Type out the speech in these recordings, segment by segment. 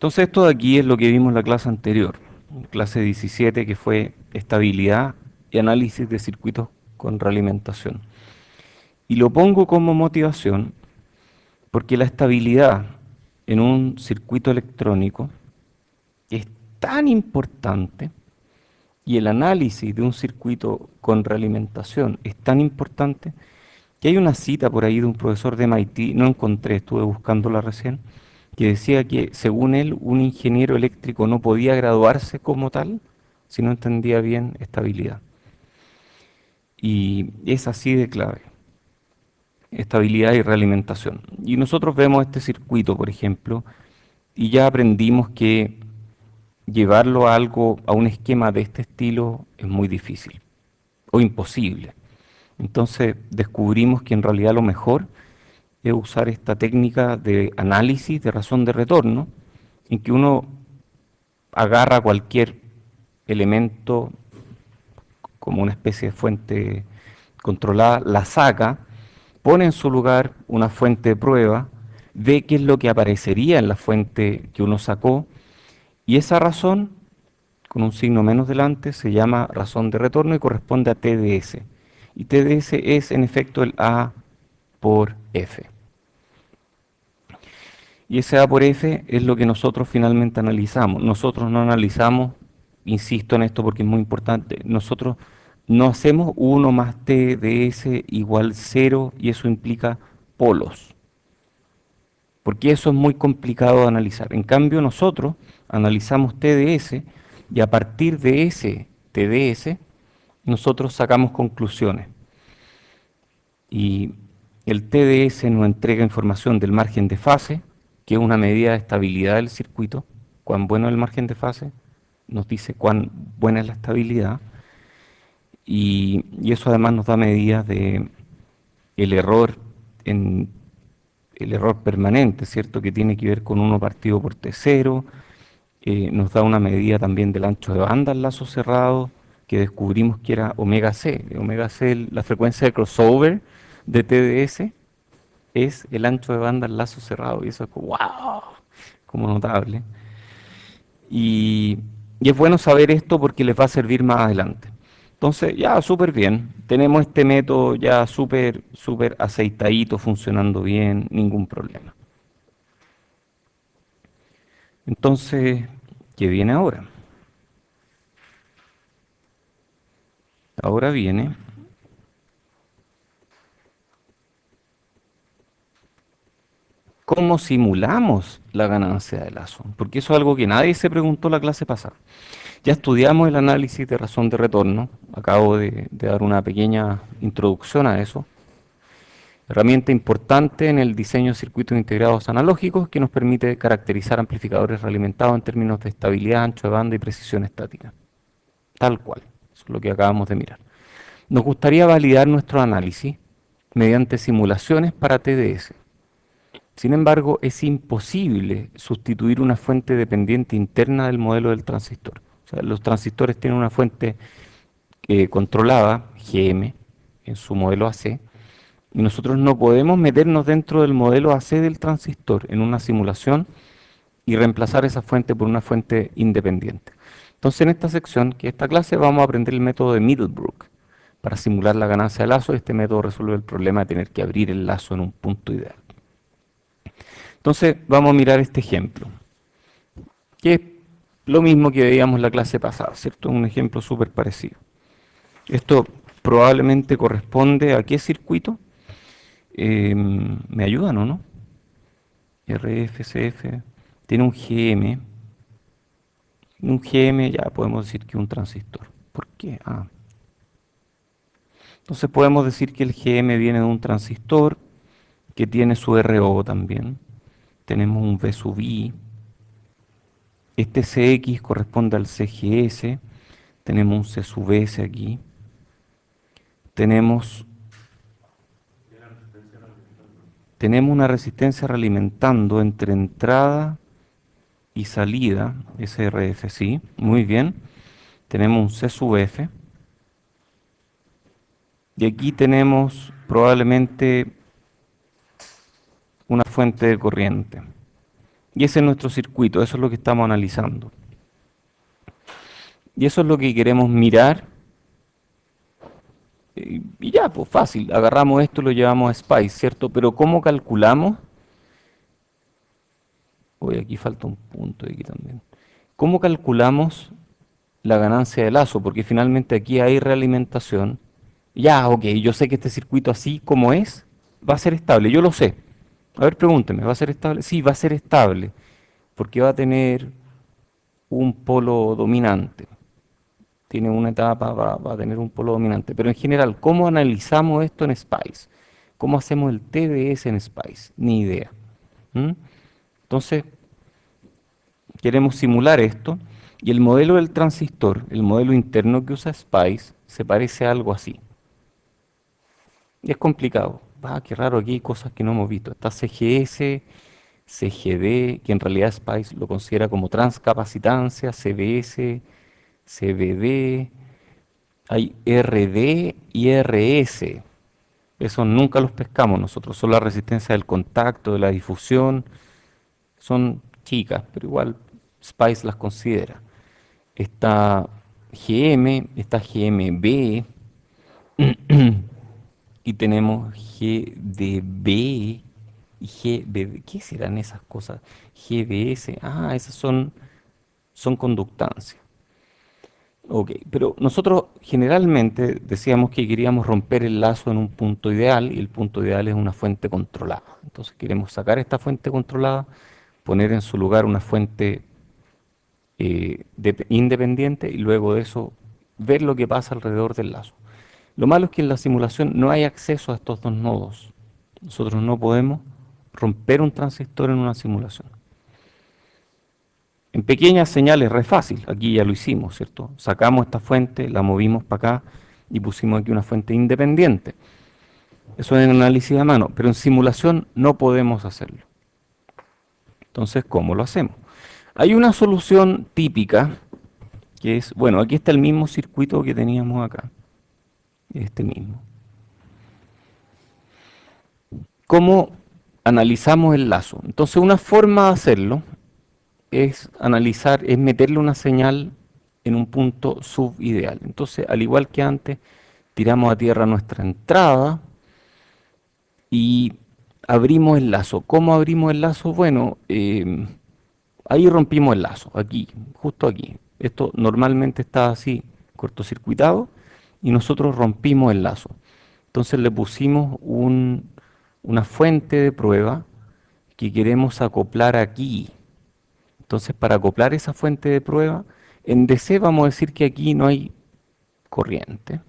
Entonces esto de aquí es lo que vimos en la clase anterior, clase 17, que fue estabilidad y análisis de circuitos con realimentación. Y lo pongo como motivación porque la estabilidad en un circuito electrónico es tan importante y el análisis de un circuito con realimentación es tan importante que hay una cita por ahí de un profesor de MIT, no encontré, estuve buscándola recién, que decía que según él un ingeniero eléctrico no podía graduarse como tal si no entendía bien estabilidad. Y es así de clave, estabilidad y realimentación. Y nosotros vemos este circuito, por ejemplo, y ya aprendimos que llevarlo a algo, a un esquema de este estilo es muy difícil o imposible. Entonces descubrimos que en realidad lo mejor es usar esta técnica de análisis de razón de retorno, en que uno agarra cualquier elemento como una especie de fuente controlada, la saca, pone en su lugar una fuente de prueba, ve qué es lo que aparecería en la fuente que uno sacó, y esa razón, con un signo menos delante, se llama razón de retorno y corresponde a TDS. Y TDS es en efecto el A por F. Y ese A por F es lo que nosotros finalmente analizamos. Nosotros no analizamos, insisto en esto porque es muy importante, nosotros no hacemos 1 más TDS igual 0 y eso implica polos, porque eso es muy complicado de analizar. En cambio nosotros analizamos TDS y a partir de ese TDS nosotros sacamos conclusiones. Y el TDS nos entrega información del margen de fase, que es una medida de estabilidad del circuito. Cuán bueno es el margen de fase, nos dice cuán buena es la estabilidad. Y eso además nos da medidas de el error en el error permanente, ¿cierto? Que tiene que ver con 1 partido por T0. Nos da una medida también del ancho de banda al lazo cerrado, que descubrimos que era omega C. Omega C, la frecuencia de crossover de TDS, es el ancho de banda al lazo cerrado. Y eso es como, wow, como notable. Y, y es bueno saber esto porque les va a servir más adelante. Entonces, ya, súper bien. Tenemos este método ya súper aceitadito, funcionando bien, ningún problema. Entonces, ¿qué viene ahora? Ahora viene cómo simulamos la ganancia de lazo, porque eso es algo que nadie se preguntó la clase pasada. Ya estudiamos el análisis de razón de retorno, acabo de dar una pequeña introducción a eso. Herramienta importante en el diseño de circuitos integrados analógicos que nos permite caracterizar amplificadores realimentados en términos de estabilidad, ancho de banda y precisión estática. Tal cual, eso es lo que acabamos de mirar. Nos gustaría validar nuestro análisis mediante simulaciones para TDS. Sin embargo, es imposible sustituir una fuente dependiente interna del modelo del transistor. O sea, los transistores tienen una fuente controlada, GM, en su modelo AC, y nosotros no podemos meternos dentro del modelo AC del transistor en una simulación y reemplazar esa fuente por una fuente independiente. Entonces, en esta sección, que es esta clase, vamos a aprender el método de Middlebrook para simular la ganancia de lazo. Este método resuelve el problema de tener que abrir el lazo en un punto ideal. Entonces, vamos a mirar este ejemplo, que es lo mismo que veíamos en la clase pasada, ¿cierto? Un ejemplo súper parecido. Esto probablemente corresponde a qué circuito. ¿Me ayudan o no? RFCF tiene un GM. Un GM ya podemos decir que un transistor. ¿Por qué? Entonces podemos decir que el GM viene de un transistor que tiene su RO también. Tenemos un V sub I. Este CX corresponde al CGS. Tenemos un C sub S aquí. Tenemos, tenemos una resistencia realimentando entre entrada y salida, SRF, sí, muy bien. Tenemos un C sub F. Y aquí tenemos probablemente una fuente de corriente. Y ese es nuestro circuito, eso es lo que estamos analizando. Y eso es lo que queremos mirar. Y ya, pues fácil, agarramos esto y lo llevamos a Spice, ¿cierto? Pero ¿cómo calculamos? Hoy aquí falta un punto y aquí también. ¿Cómo calculamos la ganancia de lazo? Porque finalmente aquí hay realimentación. Ya, ok, yo sé que este circuito así como es, va a ser estable, yo lo sé. A ver, pregúnteme, ¿va a ser estable? Sí, va a ser estable, porque va a tener un polo dominante. Tiene una etapa, va a tener un polo dominante. Pero en general, ¿cómo analizamos esto en Spice? ¿Cómo hacemos el TDS en Spice? Ni idea. ¿Mm? Entonces, queremos simular esto y el modelo del transistor, el modelo interno que usa Spice, se parece a algo así. Y es complicado. Ah, qué raro, aquí hay cosas que no hemos visto. Está CGS, CGD, que en realidad Spice lo considera como transcapacitancia, CBS, CBD, hay RD y RS. Esos nunca los pescamos nosotros, son la resistencia del contacto, de la difusión. Son chicas, pero igual Spice las considera. Está GM, está GMB y tenemos GDB y GBB. ¿Qué serán esas cosas? GBS. Ah, esas son conductancias. Ok, pero nosotros generalmente decíamos que queríamos romper el lazo en un punto ideal y el punto ideal es una fuente controlada. Entonces queremos sacar esta fuente controlada, poner en su lugar una fuente independiente y luego de eso ver lo que pasa alrededor del lazo. Lo malo es que en la simulación no hay acceso a estos dos nodos. Nosotros no podemos romper un transistor en una simulación. En pequeñas señales, re fácil, aquí ya lo hicimos, ¿cierto? Sacamos esta fuente, la movimos para acá y pusimos aquí una fuente independiente. Eso es en análisis a mano, pero en simulación no podemos hacerlo. Entonces, ¿cómo lo hacemos? Hay una solución típica que es, bueno, aquí está el mismo circuito que teníamos acá, este mismo. ¿Cómo analizamos el lazo? Entonces, una forma de hacerlo es analizar, es meterle una señal en un punto subideal. Entonces, al igual que antes, tiramos a tierra nuestra entrada y abrimos el lazo. ¿Cómo abrimos el lazo? Bueno, ahí rompimos el lazo, aquí, justo aquí. Esto normalmente está así, cortocircuitado, y nosotros rompimos el lazo. Entonces le pusimos una fuente de prueba que queremos acoplar aquí. Entonces, para acoplar esa fuente de prueba, en DC vamos a decir que aquí no hay corriente.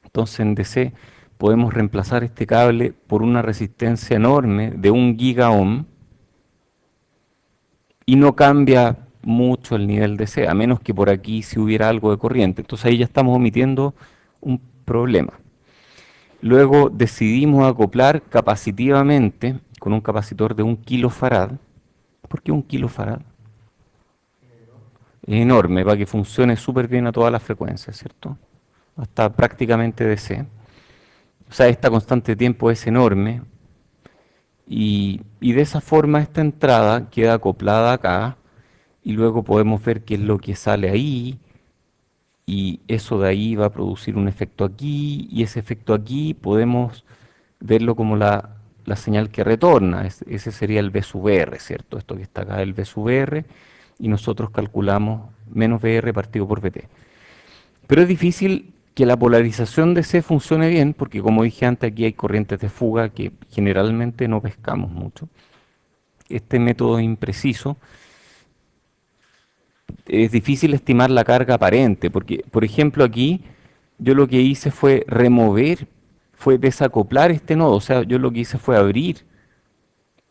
Entonces, en DC podemos reemplazar este cable por una resistencia enorme de 1 gigaohm y no cambia mucho el nivel DC, a menos que por aquí si hubiera algo de corriente. Entonces ahí ya estamos omitiendo un problema. Luego decidimos acoplar capacitivamente con un capacitor de 1 kilofarad. ¿Por qué 1 kilofarad? Es enorme para que funcione súper bien a todas las frecuencias, ¿cierto? Hasta prácticamente DC. O sea, esta constante de tiempo es enorme y de esa forma esta entrada queda acoplada acá y luego podemos ver qué es lo que sale ahí y eso de ahí va a producir un efecto aquí y ese efecto aquí podemos verlo como la señal que retorna. Ese sería el V sub R, ¿cierto? Esto que está acá, el V sub R, y nosotros calculamos menos VR partido por VT. Pero es difícil que la polarización de C funcione bien, porque como dije antes, aquí hay corrientes de fuga que generalmente no pescamos mucho. Este método es impreciso. Es difícil estimar la carga aparente, porque, por ejemplo, aquí yo lo que hice fue remover, fue desacoplar este nodo, o sea, yo lo que hice fue abrir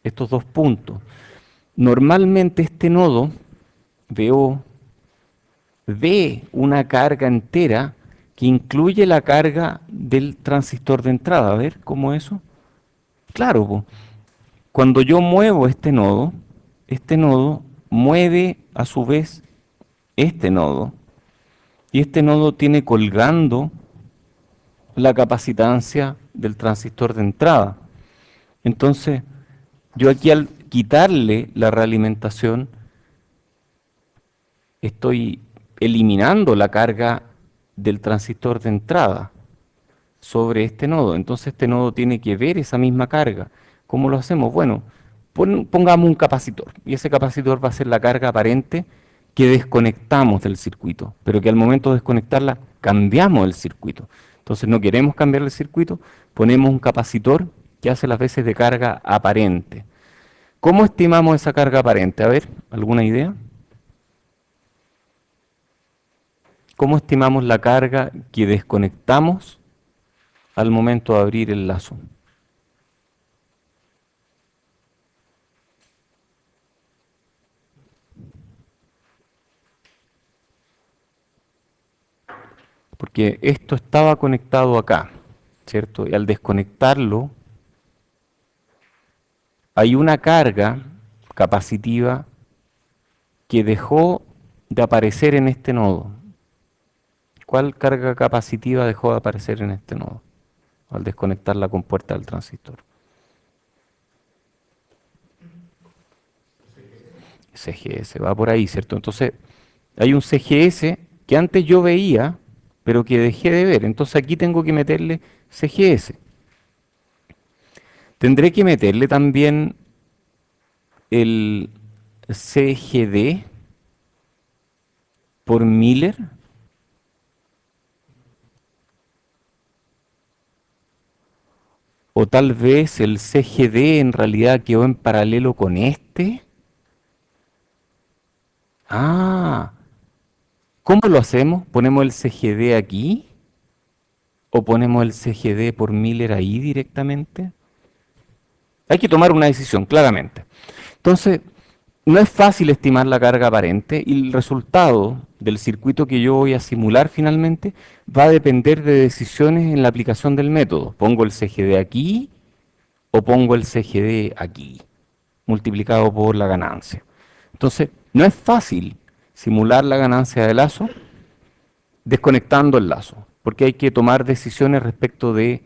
estos dos puntos. Normalmente este nodo, veo ve una carga entera que incluye la carga del transistor de entrada. A ver, ¿cómo eso? Claro, po, cuando yo muevo este nodo mueve a su vez este nodo. Y este nodo tiene colgando la capacitancia del transistor de entrada. Entonces, yo aquí quitarle la realimentación, estoy eliminando la carga del transistor de entrada sobre este nodo. Entonces este nodo tiene que ver esa misma carga. ¿Cómo lo hacemos? Bueno, pongamos un capacitor y ese capacitor va a ser la carga aparente que desconectamos del circuito, pero que al momento de desconectarla cambiamos el circuito. Entonces no queremos cambiar el circuito, ponemos un capacitor que hace las veces de carga aparente. ¿Cómo estimamos esa carga aparente? A ver, ¿alguna idea? ¿Cómo estimamos la carga que desconectamos al momento de abrir el lazo? Porque esto estaba conectado acá, ¿cierto? Y al desconectarlo, hay una carga capacitiva que dejó de aparecer en este nodo. ¿Cuál carga capacitiva dejó de aparecer en este nodo al desconectar la compuerta del transistor? CGS, va por ahí, ¿cierto? Entonces, hay un CGS que antes yo veía, pero que dejé de ver. Entonces aquí tengo que meterle CGS. Tendré que meterle también el CGD por Miller. O tal vez el CGD en realidad quedó en paralelo con este. Ah, ¿cómo lo hacemos? ¿Ponemos el CGD aquí? ¿O ponemos el CGD por Miller ahí directamente? Hay que tomar una decisión, claramente. Entonces, no es fácil estimar la carga aparente y el resultado del circuito que yo voy a simular finalmente va a depender de decisiones en la aplicación del método. ¿Pongo el CGD aquí o pongo el CGD aquí, multiplicado por la ganancia? Entonces, no es fácil simular la ganancia de lazo desconectando el lazo, porque hay que tomar decisiones respecto de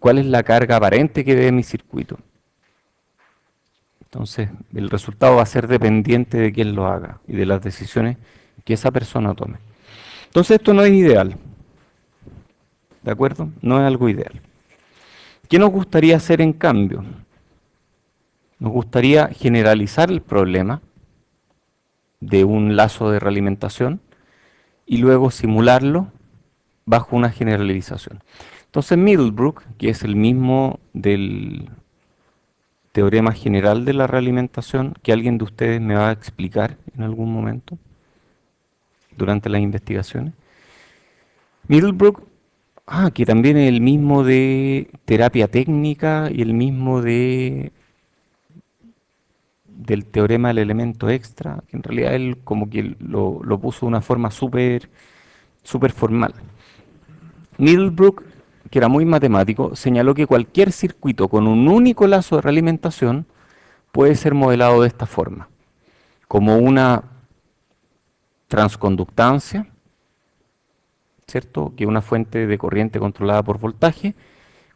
cuál es la carga aparente que dé mi circuito. Entonces, el resultado va a ser dependiente de quién lo haga y de las decisiones que esa persona tome. Entonces, esto no es ideal, ¿de acuerdo? No es algo ideal. ¿Qué nos gustaría hacer en cambio? Nos gustaría generalizar el problema de un lazo de realimentación y luego simularlo bajo una generalización. Entonces, Middlebrook, que es el mismo del teorema general de la realimentación, que alguien de ustedes me va a explicar en algún momento durante las investigaciones. Middlebrook, que también es el mismo de terapia técnica y el mismo del teorema del elemento extra, que en realidad él como que lo puso de una forma súper formal. Middlebrook, que era muy matemático, señaló que cualquier circuito con un único lazo de realimentación puede ser modelado de esta forma, como una transconductancia, ¿cierto? Que es una fuente de corriente controlada por voltaje,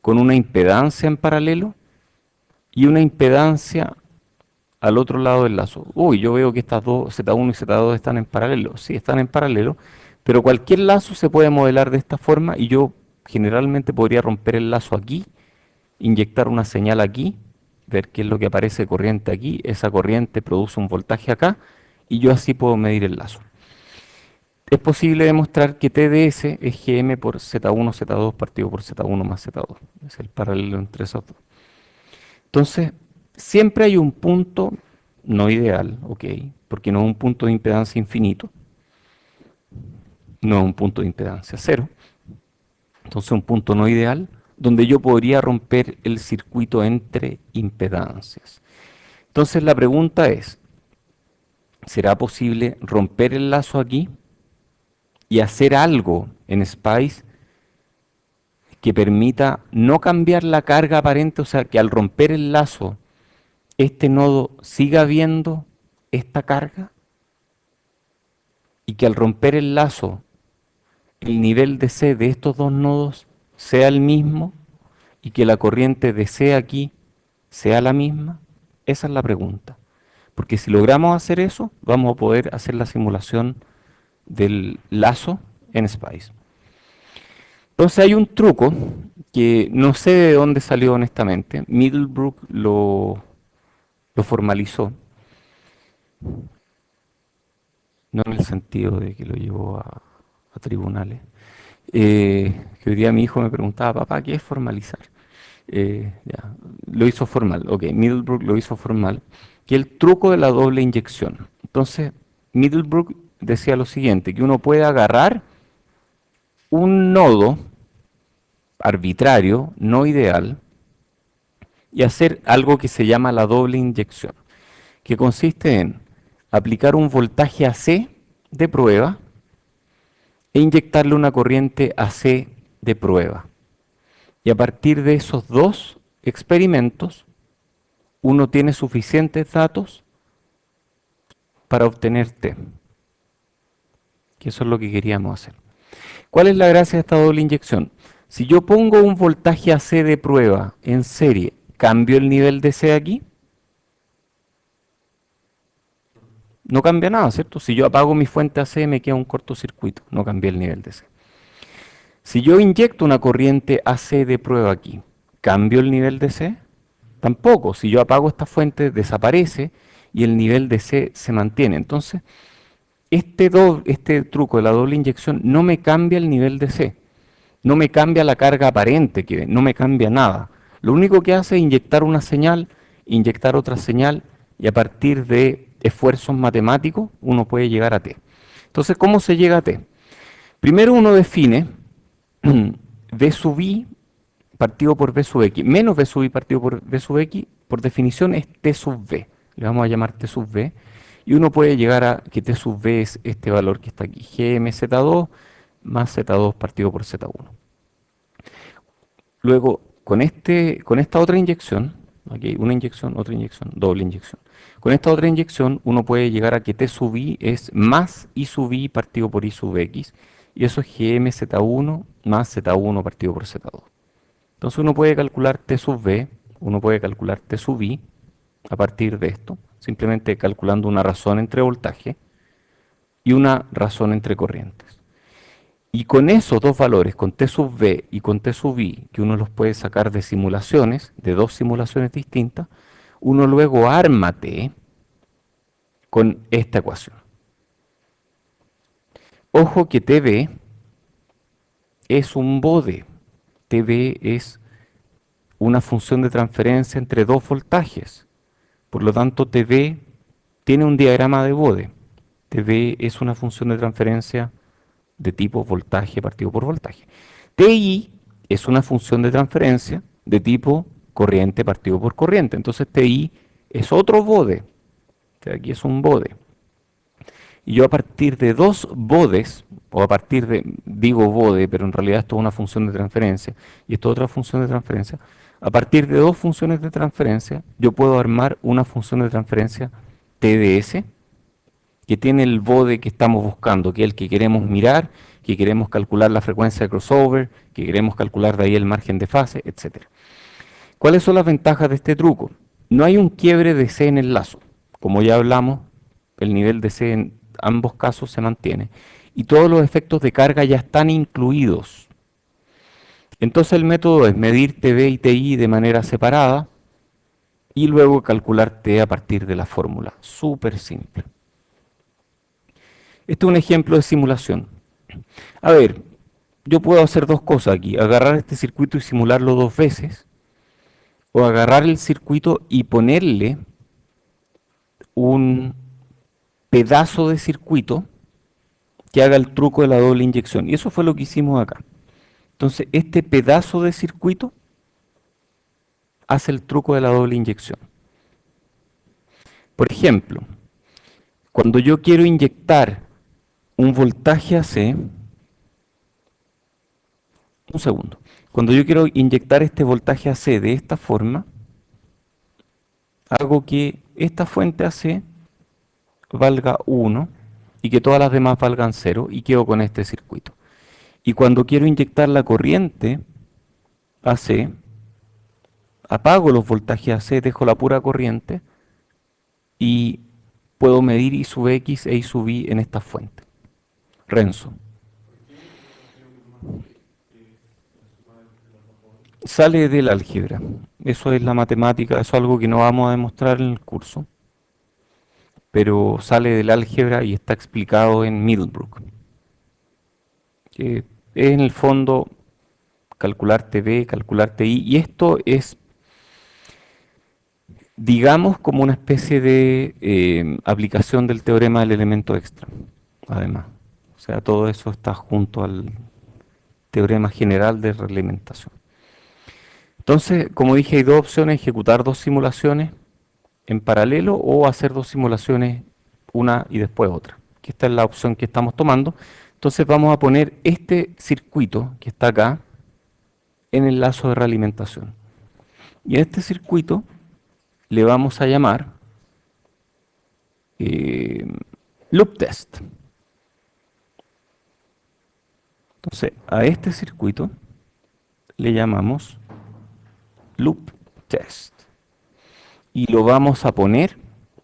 con una impedancia en paralelo y una impedancia al otro lado del lazo. Uy, yo veo que estas dos, Z1 y Z2, están en paralelo. Sí, están en paralelo, pero cualquier lazo se puede modelar de esta forma y yo generalmente podría romper el lazo aquí, inyectar una señal aquí, ver qué es lo que aparece de corriente aquí, esa corriente produce un voltaje acá y yo así puedo medir el lazo. Es posible demostrar que TDS es Gm por Z1, Z2 partido por Z1 más Z2. Es el paralelo entre esos dos. Entonces, siempre hay un punto no ideal, ok, porque no es un punto de impedancia infinito, no es un punto de impedancia cero. Entonces, un punto no ideal donde yo podría romper el circuito entre impedancias. Entonces, la pregunta es, ¿será posible romper el lazo aquí y hacer algo en Spice que permita no cambiar la carga aparente? O sea, que al romper el lazo, este nodo siga viendo esta carga y que al romper el lazo, el nivel de C de estos dos nodos sea el mismo y que la corriente de C aquí sea la misma. Esa es la pregunta. Porque si logramos hacer eso, vamos a poder hacer la simulación del lazo en Spice. Entonces hay un truco que no sé de dónde salió honestamente. Middlebrook lo formalizó, no en el sentido de que lo llevó a tribunales. Que hoy día mi hijo me preguntaba, papá, ¿qué es formalizar? Ya, lo hizo formal, ok, Middlebrook lo hizo formal, que el truco de la doble inyección. Entonces, Middlebrook decía lo siguiente, que uno puede agarrar un nodo arbitrario, no ideal, y hacer algo que se llama la doble inyección, que consiste en aplicar un voltaje AC de prueba e inyectarle una corriente AC de prueba. Y a partir de esos dos experimentos, uno tiene suficientes datos para obtener T, que eso es lo que queríamos hacer. ¿Cuál es la gracia de esta doble inyección? Si yo pongo un voltaje AC de prueba en serie, ¿cambio el nivel de C aquí? No cambia nada, ¿cierto? Si yo apago mi fuente AC me queda un cortocircuito, no cambia el nivel de C. Si yo inyecto una corriente AC de prueba aquí, ¿cambio el nivel de C? Tampoco. Si yo apago esta fuente desaparece y el nivel de C se mantiene. Entonces, este truco de la doble inyección no me cambia el nivel de C, no me cambia la carga aparente, que no me cambia nada. Lo único que hace es inyectar una señal, inyectar otra señal, y a partir de esfuerzos matemáticos uno puede llegar a T. Entonces, ¿cómo se llega a T? Primero uno define V sub I partido por V sub X, menos V sub I partido por V sub X, por definición es T sub V. Le vamos a llamar T sub V. Y uno puede llegar a que T sub V es este valor que está aquí, GMZ2 más Z2 partido por Z1. Luego, con esta otra inyección, aquí una inyección, otra inyección, doble inyección. Con esta otra inyección, uno puede llegar a que T sub I es más I sub I partido por I sub X. Y eso es GMZ1 más Z1 partido por Z2. Entonces uno puede calcular T sub V, uno puede calcular T sub I a partir de esto, simplemente calculando una razón entre voltaje y una razón entre corrientes. Y con esos dos valores, con T sub V y con T sub I, que uno los puede sacar de simulaciones, de dos simulaciones distintas, uno luego arma T con esta ecuación. Ojo que TV es un bode. TV es una función de transferencia entre dos voltajes. Por lo tanto, TV tiene un diagrama de bode. TV es una función de transferencia de tipo voltaje partido por voltaje. TI es una función de transferencia de tipo corriente partido por corriente. Entonces TI es otro bode. Aquí es un bode. Y yo a partir de dos bodes, o a partir de, digo bode, pero en realidad esto es una función de transferencia, y esto es otra función de transferencia, a partir de dos funciones de transferencia, yo puedo armar una función de transferencia TDS, que tiene el bode que estamos buscando, que es el que queremos mirar, que queremos calcular la frecuencia de crossover, que queremos calcular de ahí el margen de fase, etc. ¿Cuáles son las ventajas de este truco? No hay un quiebre de C en el lazo. Como ya hablamos, el nivel de C en ambos casos se mantiene. Y todos los efectos de carga ya están incluidos. Entonces el método es medir TV y TI de manera separada y luego calcular T a partir de la fórmula. Súper simple. Este es un ejemplo de simulación. A ver, yo puedo hacer dos cosas aquí. Agarrar este circuito y simularlo dos veces. O agarrar el circuito y ponerle un pedazo de circuito que haga el truco de la doble inyección. Y eso fue lo que hicimos acá. Entonces, este pedazo de circuito hace el truco de la doble inyección. Por ejemplo, cuando yo quiero inyectar un voltaje AC, un segundo, cuando yo quiero inyectar este voltaje AC de esta forma, hago que esta fuente AC valga 1 y que todas las demás valgan 0 y quedo con este circuito. Y cuando quiero inyectar la corriente AC, apago los voltajes AC, dejo la pura corriente, y puedo medir I sub X e I sub Y en esta fuente. Renzo. Sale del álgebra. Eso es la matemática, eso es algo que no vamos a demostrar en el curso, pero sale del álgebra y está explicado en Middlebrook. Que es en el fondo calcular TV, calcular TI, y esto es, digamos, como una especie de aplicación del teorema del elemento extra, además. O sea, todo eso está junto al teorema general de realimentación. Entonces, como dije, hay dos opciones: ejecutar dos simulaciones en paralelo o hacer dos simulaciones, una y después otra. Que esta es la opción que estamos tomando. Entonces vamos a poner este circuito que está acá en el lazo de realimentación. Y a este circuito le vamos a llamar eh, loop test. Entonces a este circuito le llamamos loop test. Y lo vamos a poner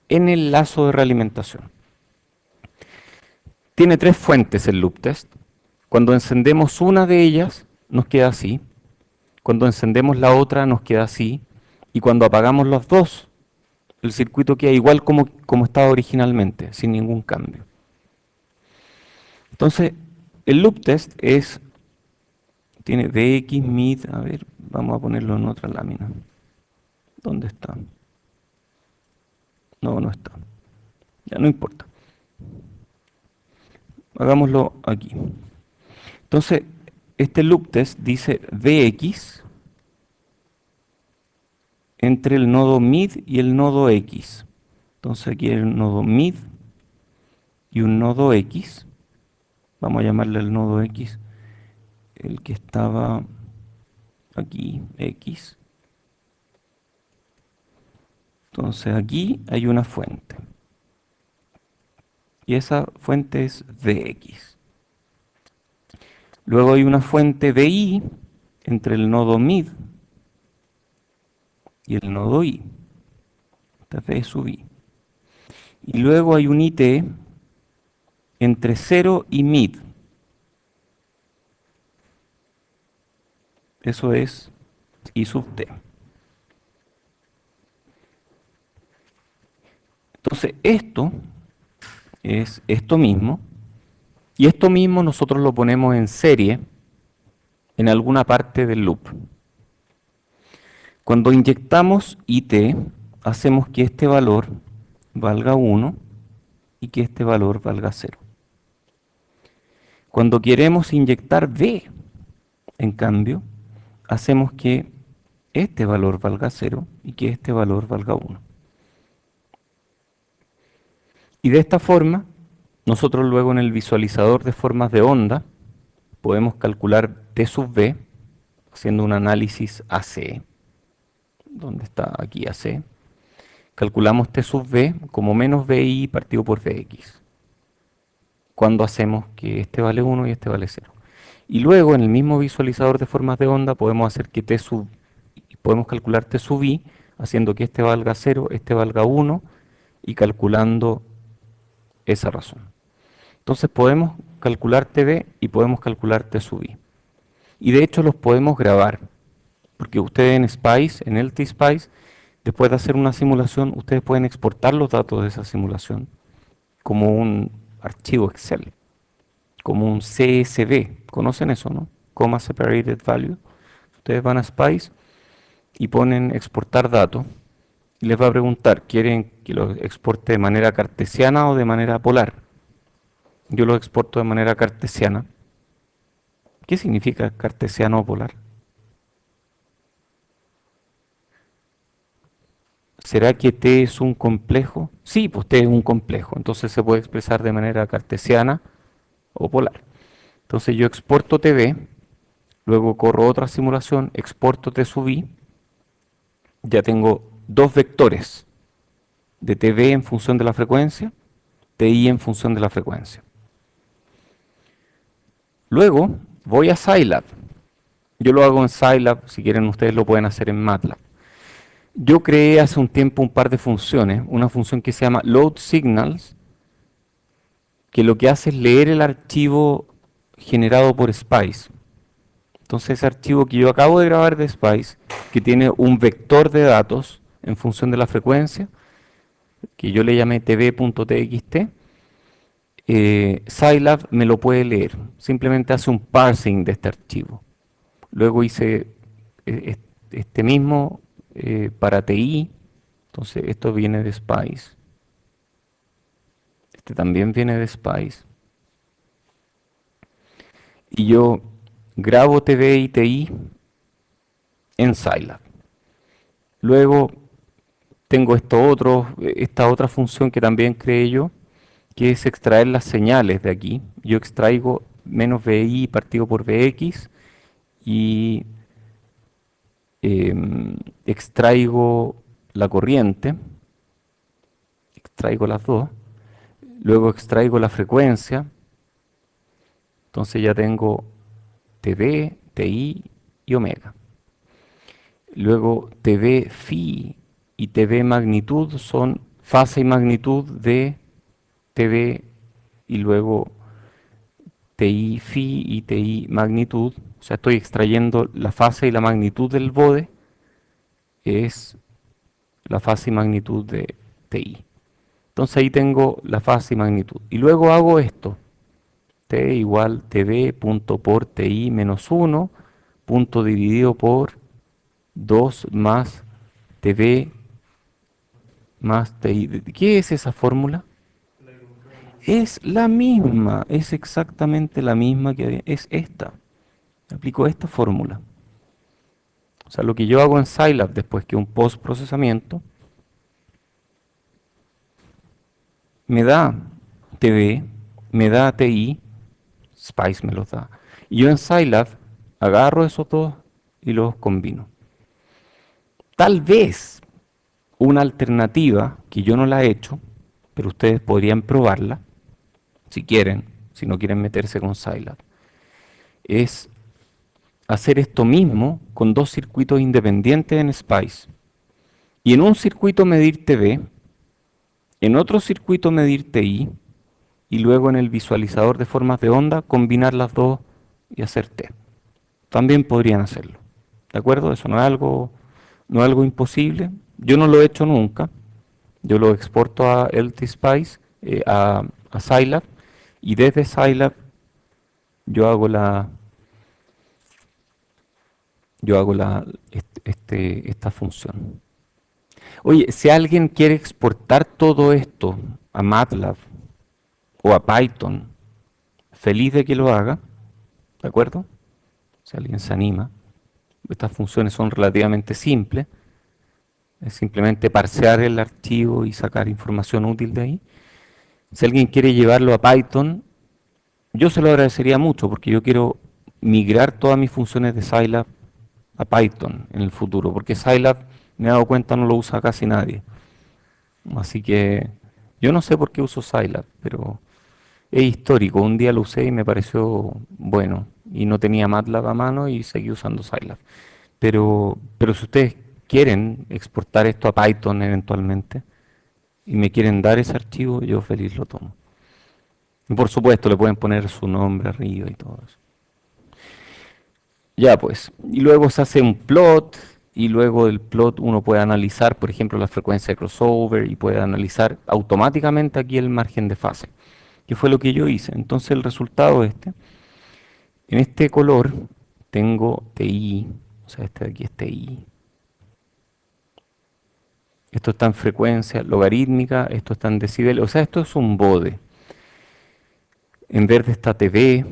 en el lazo de realimentación. Tiene tres fuentes el loop test. Cuando encendemos una de ellas, nos queda así. Cuando encendemos la otra, nos queda así. Y cuando apagamos las dos, el circuito queda igual como estaba originalmente, sin ningún cambio. Entonces, el loop test tiene dx, mid, a ver, vamos a ponerlo en otra lámina. ¿Dónde está? No, no está. Ya no importa. Hagámoslo aquí. Entonces, este loop test dice dx entre el nodo mid y el nodo x. Entonces aquí hay un nodo mid y un nodo x. Vamos a llamarle al nodo x el que estaba aquí, x. Entonces aquí hay una fuente. Y esa fuente es dx. Luego hay una fuente di entre el nodo mid y el nodo i. Esta es d sub i. Y luego hay un it entre 0 y mid. Eso es i sub t. Entonces esto es esto mismo. Y esto mismo nosotros lo ponemos en serie en alguna parte del loop. Cuando inyectamos IT, hacemos que este valor valga 1 y que este valor valga 0. Cuando queremos inyectar B, en cambio, hacemos que este valor valga 0 y que este valor valga 1. Y de esta forma, nosotros luego en el visualizador de formas de onda podemos calcular T sub B haciendo un análisis AC. ¿Dónde está? Aquí AC. Calculamos T sub B como menos BI partido por Vx. Cuando hacemos que este vale 1 y este vale 0. Y luego en el mismo visualizador de formas de onda podemos hacer que podemos calcular T sub I haciendo que este valga 0, este valga 1 y calculando esa razón. Entonces podemos calcular TB y podemos calcular T sub I. Y de hecho los podemos grabar, porque ustedes en Spice, en LT-Spice, después de hacer una simulación, ustedes pueden exportar los datos de esa simulación como un archivo Excel, como un CSV. ¿Conocen eso, no? Comma Separated Value. Ustedes van a Spice y ponen exportar datos y les va a preguntar, ¿quieren que lo exporte de manera cartesiana o de manera polar? Yo lo exporto de manera cartesiana. ¿Qué significa cartesiano o polar? ¿Será que T es un complejo? Sí, pues T es un complejo, entonces se puede expresar de manera cartesiana o polar. Entonces yo exporto TV, luego corro otra simulación, exporto T sub I, ya tengo dos vectores de TV en función de la frecuencia, TI en función de la frecuencia. Luego voy a Scilab. Yo lo hago en Scilab, si quieren ustedes lo pueden hacer en MATLAB. Yo creé hace un tiempo un par de funciones, una función que se llama load signals, que lo que hace es leer el archivo generado por Spice. Entonces ese archivo que yo acabo de grabar de Spice, que tiene un vector de datos en función de la frecuencia, que yo le llamé tv.txt, Scilab me lo puede leer. Simplemente hace un parsing de este archivo. Luego hice este mismo para TI. Entonces esto viene de Spice. Este también viene de Spice. Y yo grabo TV y TI en Scilab. Luego tengo esta otra función que también creé yo, que es extraer las señales de aquí. Yo extraigo menos VI partido por VX y extraigo la corriente, extraigo las dos, luego extraigo la frecuencia, entonces ya tengo TV, TI y omega. Luego TV phi y TV magnitud son fase y magnitud de TV y luego TI phi y TI magnitud. O sea, estoy extrayendo la fase y la magnitud del bode, es la fase y magnitud de TI. Entonces ahí tengo la fase y magnitud. Y luego hago esto. T igual TV punto por TI menos 1 punto dividido por 2 más TV más TI. ¿Qué es esa fórmula? Es la misma, es exactamente la misma que es esta. Aplico esta fórmula. O sea, lo que yo hago en Scilab después que un post procesamiento me da TV, me da TI, Spice me los da. Y yo en Scilab agarro esos dos y los combino. Tal vez una alternativa que yo no la he hecho, pero ustedes podrían probarla, si quieren, si no quieren meterse con Scilab, es hacer esto mismo con dos circuitos independientes en Spice. Y en un circuito medir TV, en otro circuito medir TI, y luego en el visualizador de formas de onda combinar las dos y hacer T. También podrían hacerlo. ¿De acuerdo? Eso no es algo imposible. Yo no lo he hecho nunca. Yo lo exporto a LTSpice, a Scilab, y desde Scilab yo hago la, esta función. Oye, si alguien quiere exportar todo esto a MATLAB o a Python, feliz de que lo haga, ¿de acuerdo? Si alguien se anima. Estas funciones son relativamente simples. Es simplemente parsear el archivo y sacar información útil de ahí. Si alguien quiere llevarlo a Python, yo se lo agradecería mucho porque yo quiero migrar todas mis funciones de Scilab a Python en el futuro, porque Scilab, me he dado cuenta, no lo usa casi nadie. Así que yo no sé por qué uso Scilab, pero es histórico. Un día lo usé y me pareció bueno y no tenía MATLAB a mano y seguí usando Scilab. Pero si ustedes quieren exportar esto a Python eventualmente y me quieren dar ese archivo, yo feliz lo tomo. Y por supuesto le pueden poner su nombre arriba y todo eso. Ya pues, y luego se hace un plot y luego del plot uno puede analizar, por ejemplo, la frecuencia de crossover y puede analizar automáticamente aquí el margen de fase, que fue lo que yo hice. Entonces el resultado es este. En este color tengo TI, o sea, este de aquí es TI. Esto está en frecuencia logarítmica, esto está en decibeles, o sea, esto es un bode. En verde está TV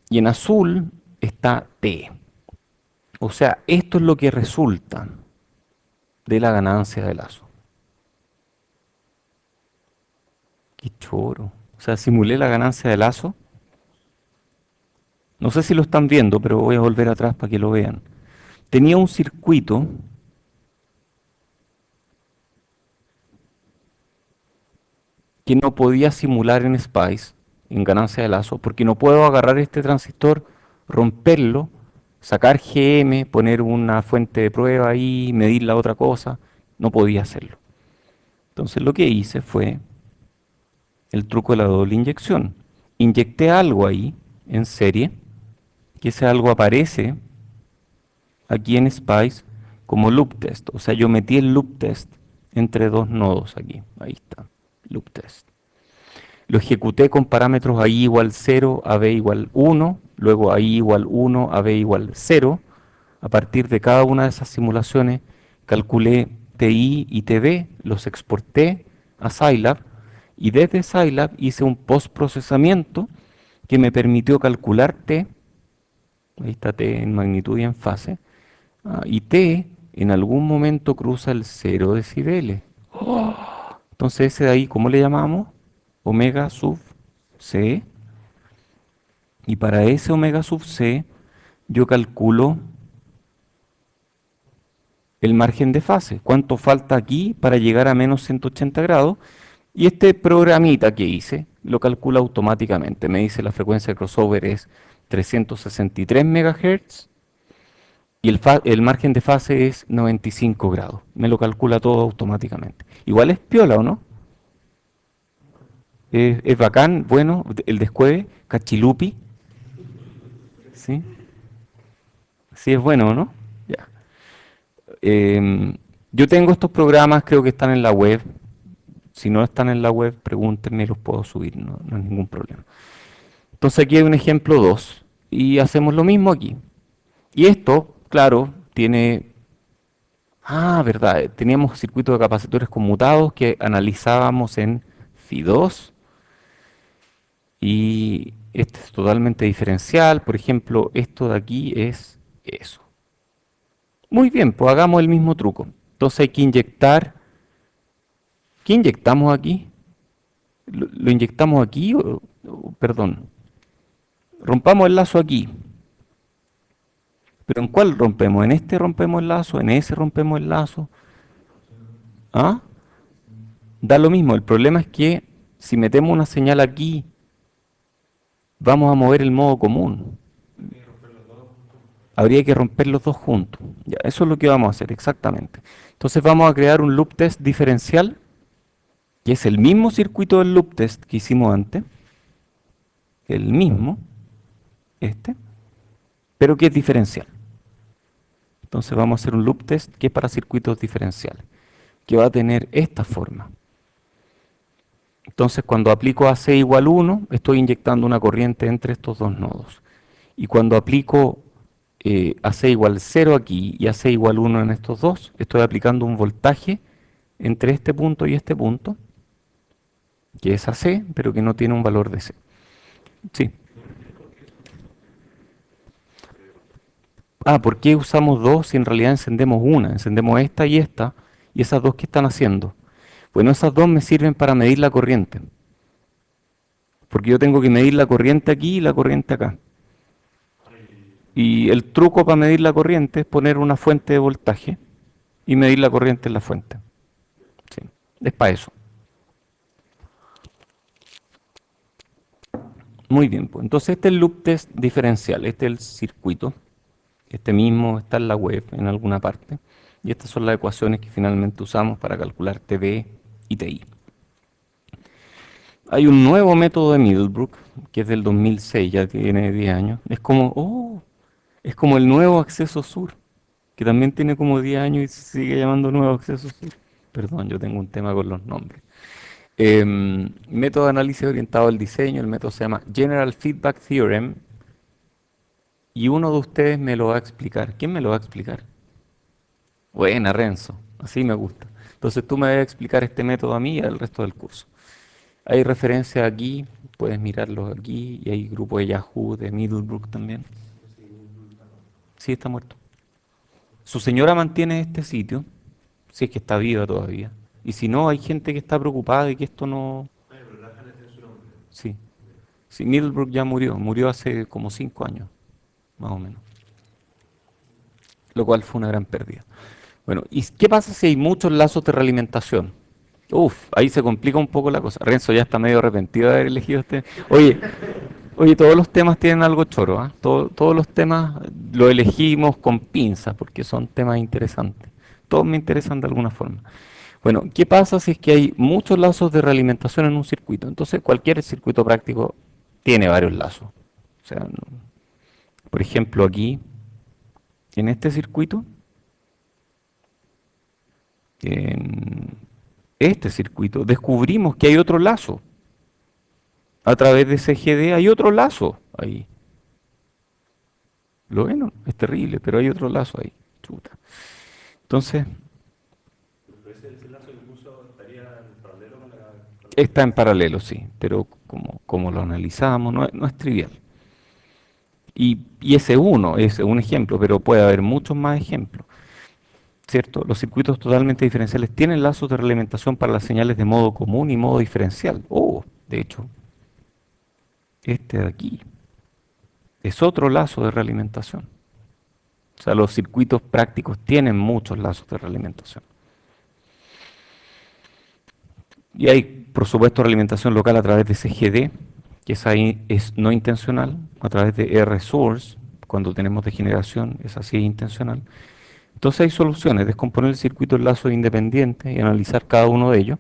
y en azul está T. O sea, esto es lo que resulta de la ganancia de lazo. Qué choro. O sea, simulé la ganancia de lazo. No sé si lo están viendo, pero voy a volver atrás para que lo vean. Tenía un circuito que no podía simular en Spice, en ganancia de lazo, porque no puedo agarrar este transistor, romperlo, sacar GM, poner una fuente de prueba ahí, medir la otra cosa, no podía hacerlo. Entonces lo que hice fue el truco de la doble inyección. Inyecté algo ahí en serie, que ese algo aparece aquí en Spice como loop test. O sea, yo metí el loop test entre dos nodos aquí. Ahí está, loop test. Lo ejecuté con parámetros AI igual 0, AB igual 1, luego AI igual 1, AB igual 0. A partir de cada una de esas simulaciones calculé TI y TB, los exporté a Scilab y desde Scilab hice un postprocesamiento que me permitió calcular T, ahí está T en magnitud y en fase, y T en algún momento cruza el 0 decibeles. Entonces ese de ahí, ¿cómo le llamamos? Omega sub C. Y para ese omega sub C yo calculo el margen de fase, cuánto falta aquí para llegar a menos 180 grados. Y este programita que hice lo calcula automáticamente. Me dice la frecuencia de crossover es 363 MHz y el margen de fase es 95 grados. Me lo calcula todo automáticamente. Igual es piola, ¿o no? Es bacán, bueno, el descueve, cachilupi, ¿sí? Sí es bueno, ¿no? Ya. Yo tengo estos programas, creo que están en la web. Si no están en la web, pregúntenme y los puedo subir, no, no hay ningún problema. Entonces aquí hay un ejemplo 2 y hacemos lo mismo aquí. Y esto, claro, tiene... Ah, verdad, teníamos circuitos de capacitores conmutados que analizábamos en FI2 y este es totalmente diferencial. Por ejemplo, esto de aquí es eso. Muy bien, pues hagamos el mismo truco. Entonces hay que inyectar... ¿Qué inyectamos aquí? ¿Lo inyectamos aquí? Perdón. Rompamos el lazo aquí. ¿Pero en cuál rompemos? ¿En este rompemos el lazo? ¿En ese rompemos el lazo? ¿Ah? Da lo mismo. El problema es que si metemos una señal aquí, vamos a mover el modo común. Habría que romper los dos juntos. Ya, eso es lo que vamos a hacer exactamente. Entonces vamos a crear un loop test diferencial, que es el mismo circuito del loop test que hicimos antes. El mismo, este, pero que es diferencial. Entonces vamos a hacer un loop test que es para circuitos diferenciales, que va a tener esta forma. Entonces cuando aplico AC igual 1, estoy inyectando una corriente entre estos dos nodos. Y cuando aplico AC igual 0 aquí y AC igual 1 en estos dos, estoy aplicando un voltaje entre este punto y este punto, que es AC, pero que no tiene un valor de C. Sí. ¿Por qué usamos dos si en realidad encendemos una? Encendemos esta y esas dos, ¿qué están haciendo? Bueno, esas dos me sirven para medir la corriente. Porque yo tengo que medir la corriente aquí y la corriente acá. Y el truco para medir la corriente es poner una fuente de voltaje y medir la corriente en la fuente. Sí, es para eso. Muy bien, pues entonces este es el loop test diferencial, este es el circuito. Este mismo está en la web en alguna parte. Y estas son las ecuaciones que finalmente usamos para calcular TB y TI. Hay un nuevo método de Middlebrook, que es del 2006, ya tiene 10 años. Es como el nuevo acceso sur, que también tiene como 10 años y se sigue llamando nuevo acceso sur. Perdón, yo tengo un tema con los nombres. Método de análisis orientado al diseño, el método se llama General Feedback Theorem, y uno de ustedes me lo va a explicar. ¿Quién me lo va a explicar? Buena, Renzo, así me gusta. Entonces tú me vas a explicar este método a mí y al resto del curso. Hay referencias aquí, puedes mirarlos aquí, y hay grupo de Yahoo, de Middlebrook también. Sí, está muerto. Su señora mantiene este sitio, si es que está viva todavía. Y si no, hay gente que está preocupada de que esto no... Sí, sí, Middlebrook ya murió hace como 5 años, más o menos. Lo cual fue una gran pérdida. Bueno, ¿y qué pasa si hay muchos lazos de realimentación? Uf, ahí se complica un poco la cosa. Renzo ya está medio arrepentido de haber elegido este. Oye, todos los temas tienen algo choro, ¿ah? Todos los temas los elegimos con pinzas porque son temas interesantes. todos me interesan de alguna forma. Bueno, ¿qué pasa si es que hay muchos lazos de realimentación en un circuito? Entonces, cualquier circuito práctico tiene varios lazos. O sea, por ejemplo, aquí, en este circuito, en este circuito, descubrimos que hay otro lazo. A través de CGD hay otro lazo ahí. ¿Lo ven? ¿No? Es terrible, pero hay otro lazo ahí. Chuta. Entonces, está en paralelo, sí, pero como lo analizamos, no es trivial. Y ese uno es un ejemplo, pero puede haber muchos más ejemplos, ¿cierto? Los circuitos totalmente diferenciales tienen lazos de realimentación para las señales de modo común y modo diferencial. Oh, de hecho, este de aquí es otro lazo de realimentación. O sea, los circuitos prácticos tienen muchos lazos de realimentación. Y hay, por supuesto, realimentación local a través de CGD, que es ahí es no intencional, a través de RSource, cuando tenemos degeneración, es así intencional. Entonces hay soluciones, descomponer el circuito en lazos independientes y analizar cada uno de ellos.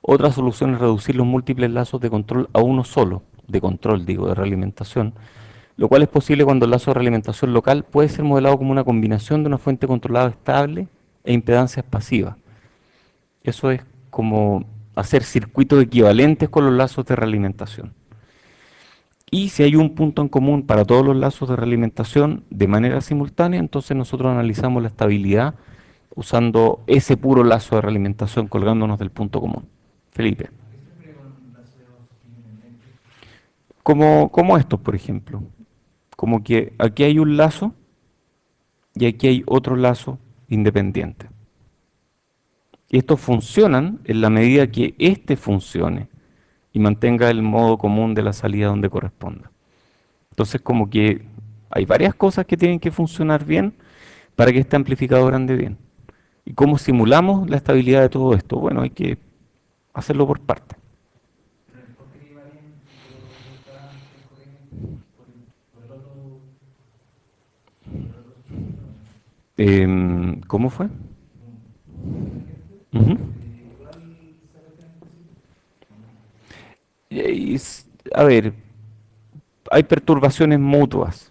Otra solución es reducir los múltiples lazos de control a uno solo, de control, digo, de realimentación, lo cual es posible cuando el lazo de realimentación local puede ser modelado como una combinación de una fuente controlada estable e impedancias pasivas. Eso es como hacer circuitos equivalentes con los lazos de realimentación. Y si hay un punto en común para todos los lazos de realimentación de manera simultánea, entonces nosotros analizamos la estabilidad usando ese puro lazo de realimentación colgándonos del punto común. Felipe. Como estos, por ejemplo. Como que aquí hay un lazo y aquí hay otro lazo independiente. Y estos funcionan en la medida que éste funcione y mantenga el modo común de la salida donde corresponda. Entonces, como que hay varias cosas que tienen que funcionar bien para que este amplificador ande bien. ¿Y cómo simulamos la estabilidad de todo esto? Bueno, hay que hacerlo por partes. ¿Cómo fue? Ujú. A ver, hay perturbaciones mutuas.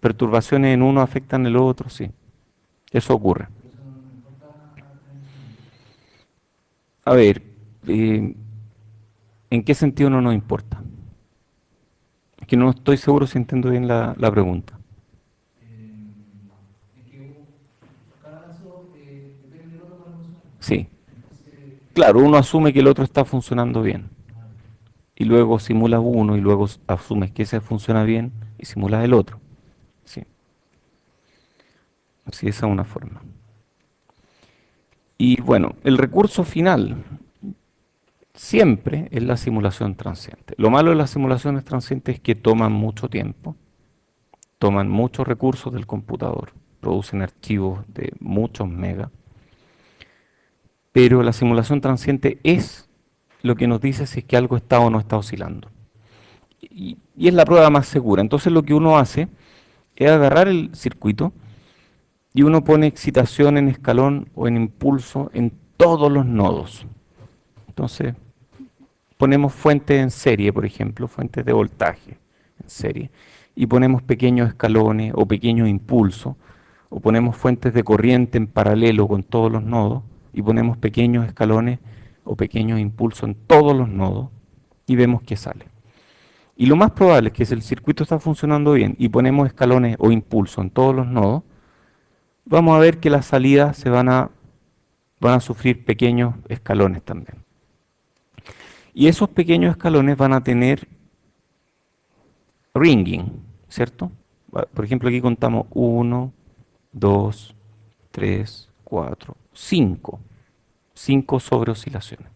Perturbaciones en uno afectan el otro, sí. Eso ocurre. A ver, eh, ¿en qué sentido no nos importa? Es que no estoy seguro si entiendo bien la pregunta. Sí, claro, uno asume que el otro está funcionando bien. Y luego simulas uno y luego asumes que ese funciona bien y simulas el otro. Sí, así esa es una forma. Y bueno, el recurso final siempre es la simulación transiente. Lo malo de las simulaciones transientes es que toman mucho tiempo, toman muchos recursos del computador, producen archivos de muchos megas, pero la simulación transiente es lo que nos dice si es que algo está o no está oscilando. Y es la prueba más segura. Entonces lo que uno hace es agarrar el circuito y uno pone excitación en escalón o en impulso en todos los nodos. Entonces ponemos fuentes en serie, por ejemplo, fuentes de voltaje en serie, y ponemos pequeños escalones o pequeños impulsos, o ponemos fuentes de corriente en paralelo con todos los nodos, y ponemos pequeños escalones o pequeños impulsos en todos los nodos, y vemos qué sale. Y lo más probable es que si el circuito está funcionando bien y ponemos escalones o impulsos en todos los nodos, vamos a ver que las salidas van a sufrir pequeños escalones también. Y esos pequeños escalones van a tener ringing, ¿cierto? Por ejemplo, aquí contamos 1, 2, 3, 4, 5. 5 sobre oscilaciones.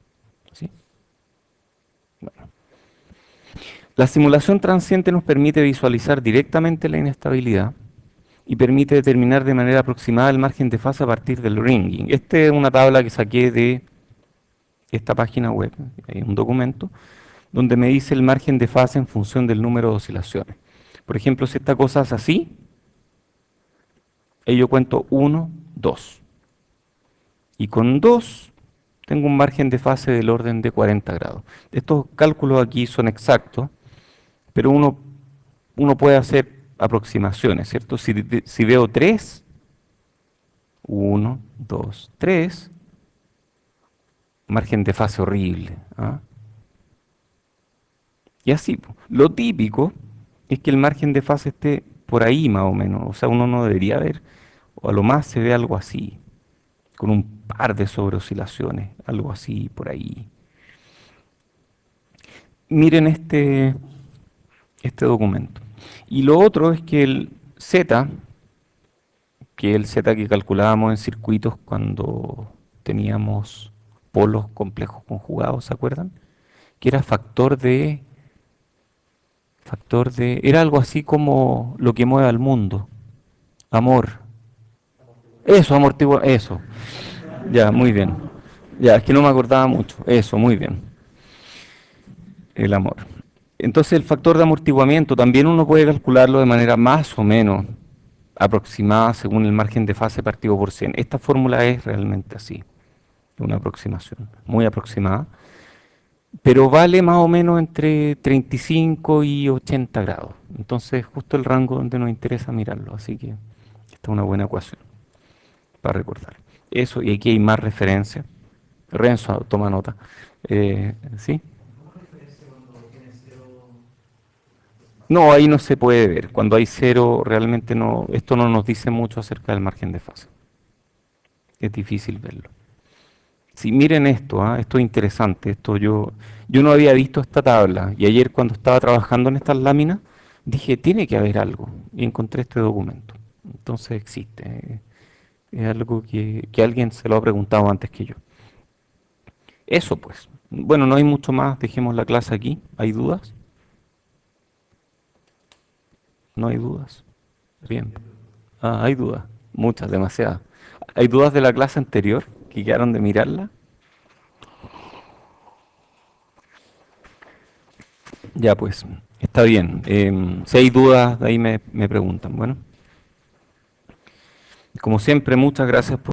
¿Sí? Bueno. La simulación transiente nos permite visualizar directamente la inestabilidad y permite determinar de manera aproximada el margen de fase a partir del ringing. Esta es una tabla que saqué de esta página web, hay un documento, donde me dice el margen de fase en función del número de oscilaciones. Por ejemplo, si esta cosa es así, yo cuento 1, 2. Y con 2 tengo un margen de fase del orden de 40 grados. Estos cálculos aquí son exactos, pero uno puede hacer aproximaciones, ¿cierto? Si veo 3, 1, 2, 3, margen de fase horrible. ¿Ah? Y así, po. Lo típico es que el margen de fase esté por ahí más o menos. O sea, uno no debería ver, o a lo más se ve algo así, con un par de sobreoscilaciones, algo así por ahí. Miren este documento. Y lo otro es que el Z, que es el Z que calculábamos en circuitos cuando teníamos polos complejos conjugados, ¿se acuerdan? Que era era algo así como lo que mueve al mundo. Amor. Eso, amortigua, eso. Ya, muy bien. Ya, es que no me acordaba mucho. Eso, muy bien. El amor. Entonces el factor de amortiguamiento también uno puede calcularlo de manera más o menos aproximada según el margen de fase partido por 100. Esta fórmula es realmente así, una aproximación, muy aproximada, pero vale más o menos entre 35 y 80 grados. Entonces justo el rango donde nos interesa mirarlo, así que esta es una buena ecuación para recordar. Eso, y aquí hay más referencias. Renzo, toma nota. ¿Sí? No, ahí no se puede ver. Cuando hay cero, realmente no, esto no nos dice mucho acerca del margen de fase. Es difícil verlo. Sí, miren esto, ¿ah? Esto es interesante. Yo no había visto esta tabla y ayer cuando estaba trabajando en estas láminas dije, tiene que haber algo y encontré este documento. Entonces existe. Es algo que alguien se lo ha preguntado antes que yo. Eso pues. Bueno, no hay mucho más. Dejemos la clase aquí. ¿Hay dudas? No hay dudas. Bien. Ah, hay dudas. Muchas, demasiadas. ¿Hay dudas de la clase anterior que quedaron de mirarla? Ya pues, está bien. Si hay dudas, de ahí me preguntan. Bueno, como siempre, muchas gracias por